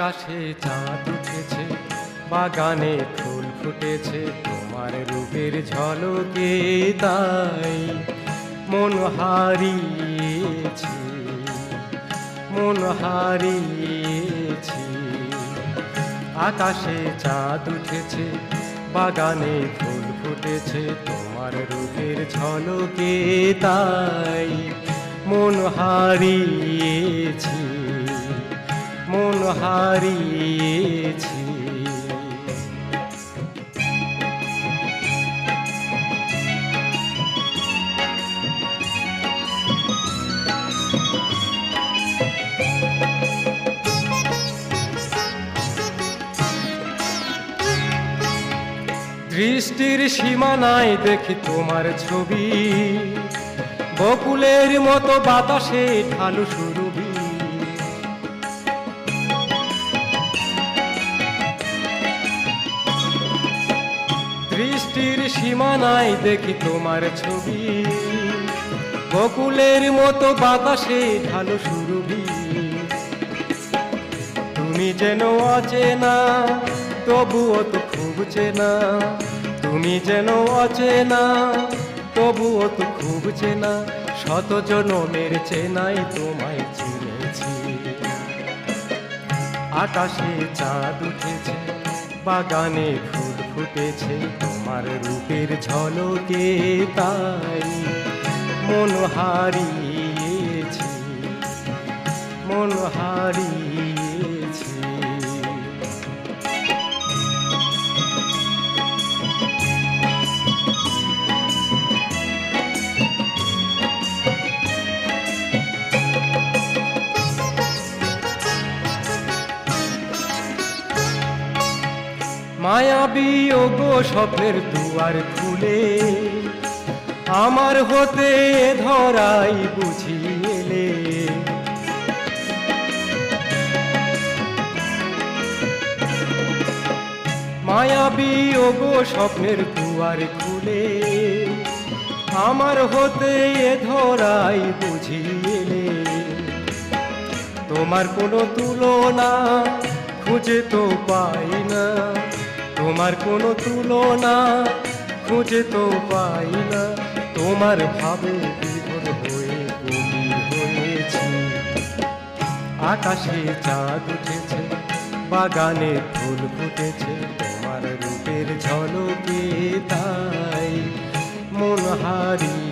আকাশে চাঁদ উঠেছে, বাগানে ফুল ফুটেছে, তোমার রূপের ঝলকে তাই মন হারিয়েছি, মন হারিয়েছি। আকাশে চাঁদ উঠেছে, বাগানে ফুল ফুটেছে, তোমার রূপের ঝলকে তাই মন হারিয়েছি, মন হারিয়েছি। দৃষ্টির সীমানায় দেখি তোমার ছবি, বকুলের মতো বাতাসে ঢালু সুরভি। দৃষ্টির সীমানায় দেখি তোমার ছবি, বকুলের মতো বাতাসে ঢালু সুরভি। তুমি যেন অচেনা তবুও তো খুব চেনা, তুমি যেন অচেনা তবুও তো খুব চেনা, শত জনমের চেনাই তোমায় চিনেছি। আকাশে চাঁদ উঠেছে, বাগানে ফুল ফুটেছে, তোমার রূপের ঝলকে তাই মন হারিয়েছি, মন হারিয়েছি। মায়াবী ওগো স্বপ্নের দুয়ার খুলে, আমার হতে ধরাই বুঝিলে। মায়াবী ওগো স্বপ্নের দুয়ার খুলে, আমার হতে ধরাই বুঝিলে। তোমার কোনো তুলনা খুঁজে তো পাই না, তোমার কোনো তুলনা খুঁজে তো পাই না, তোমার ভাবে বিভোর হয়ে কবি হয়েছি। আকাশে চাঁদ উঠেছে, বাগানে ফুল ফুটেছে, তোমার রূপের ঝলকে তাই মন হারিয়েছি।